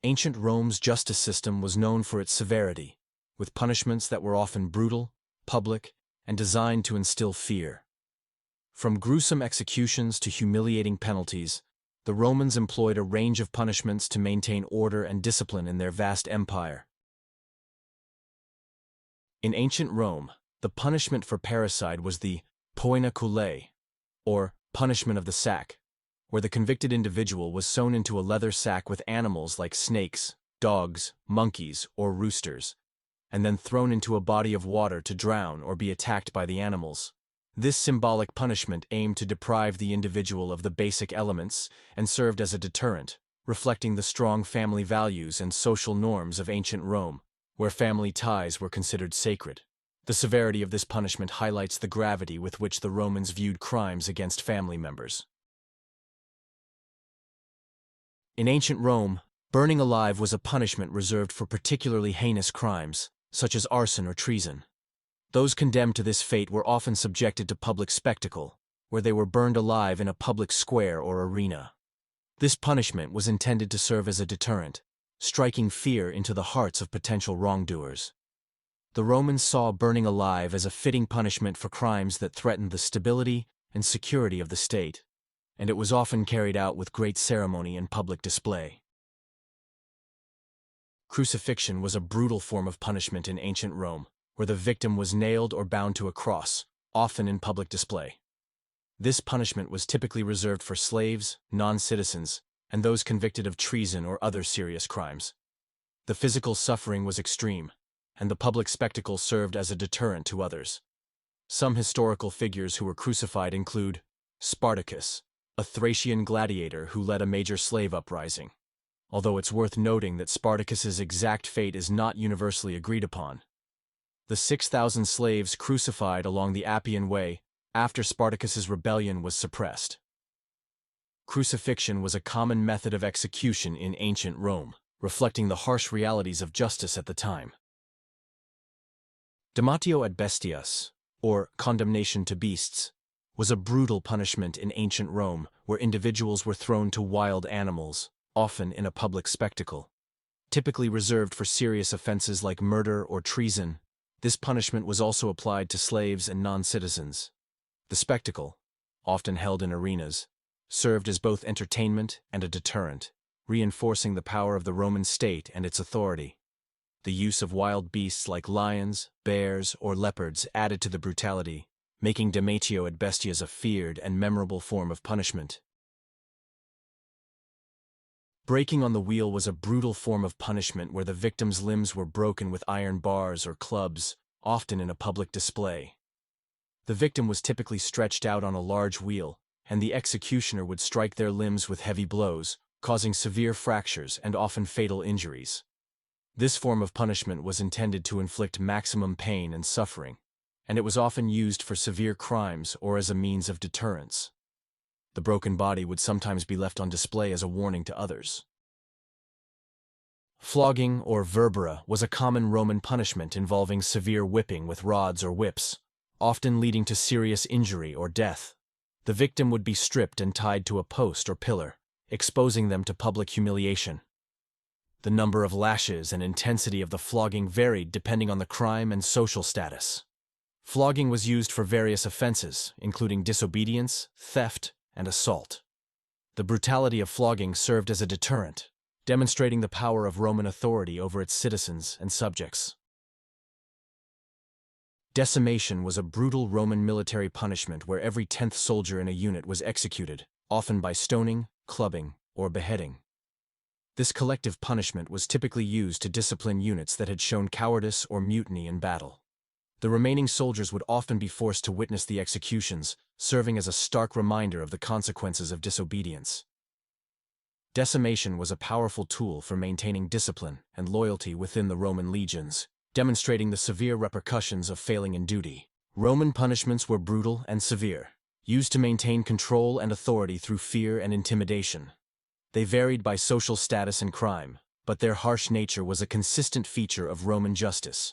Ancient Rome's justice system was known for its severity, with punishments that were often brutal, public, and designed to instill fear. From gruesome executions to humiliating penalties, the Romans employed a range of punishments to maintain order and discipline in their vast empire. In ancient Rome, the punishment for parricide was the poena culae, or punishment of the sack, where the convicted individual was sewn into a leather sack with animals like snakes, dogs, monkeys, or roosters, and then thrown into a body of water to drown or be attacked by the animals. This symbolic punishment aimed to deprive the individual of the basic elements and served as a deterrent, reflecting the strong family values and social norms of ancient Rome, where family ties were considered sacred. The severity of this punishment highlights the gravity with which the Romans viewed crimes against family members. In ancient Rome, burning alive was a punishment reserved for particularly heinous crimes, such as arson or treason. Those condemned to this fate were often subjected to public spectacle, where they were burned alive in a public square or arena. This punishment was intended to serve as a deterrent, striking fear into the hearts of potential wrongdoers. The Romans saw burning alive as a fitting punishment for crimes that threatened the stability and security of the state, and it was often carried out with great ceremony and public display. Crucifixion was a brutal form of punishment in ancient Rome, where the victim was nailed or bound to a cross, often in public display. This punishment was typically reserved for slaves, non-citizens, and those convicted of treason or other serious crimes. The physical suffering was extreme, and the public spectacle served as a deterrent to others. Some historical figures who were crucified include Spartacus, a Thracian gladiator who led a major slave uprising, although it's worth noting that Spartacus's exact fate is not universally agreed upon. The 6,000 slaves crucified along the Appian Way after Spartacus's rebellion was suppressed. Crucifixion was a common method of execution in ancient Rome, reflecting the harsh realities of justice at the time. Damnatio ad bestias, or condemnation to beasts, was a brutal punishment in ancient Rome where individuals were thrown to wild animals, often in a public spectacle. Typically reserved for serious offenses like murder or treason, this punishment was also applied to slaves and non-citizens. The spectacle, often held in arenas, served as both entertainment and a deterrent, reinforcing the power of the Roman state and its authority. The use of wild beasts like lions, bears, or leopards added to the brutality, making Damnatio ad bestias a feared and memorable form of punishment. Breaking on the wheel was a brutal form of punishment where the victim's limbs were broken with iron bars or clubs, often in a public display. The victim was typically stretched out on a large wheel, and the executioner would strike their limbs with heavy blows, causing severe fractures and often fatal injuries. This form of punishment was intended to inflict maximum pain and suffering, and it was often used for severe crimes or as a means of deterrence. The broken body would sometimes be left on display as a warning to others. Flogging, or verbera, was a common Roman punishment involving severe whipping with rods or whips, often leading to serious injury or death. The victim would be stripped and tied to a post or pillar, exposing them to public humiliation. The number of lashes and intensity of the flogging varied depending on the crime and social status. Flogging was used for various offenses, including disobedience, theft, and assault. The brutality of flogging served as a deterrent, demonstrating the power of Roman authority over its citizens and subjects. Decimation was a brutal Roman military punishment where every 10th soldier in a unit was executed, often by stoning, clubbing, or beheading. This collective punishment was typically used to discipline units that had shown cowardice or mutiny in battle. The remaining soldiers would often be forced to witness the executions, serving as a stark reminder of the consequences of disobedience. Decimation was a powerful tool for maintaining discipline and loyalty within the Roman legions, demonstrating the severe repercussions of failing in duty. Roman punishments were brutal and severe, used to maintain control and authority through fear and intimidation. They varied by social status and crime, but their harsh nature was a consistent feature of Roman justice,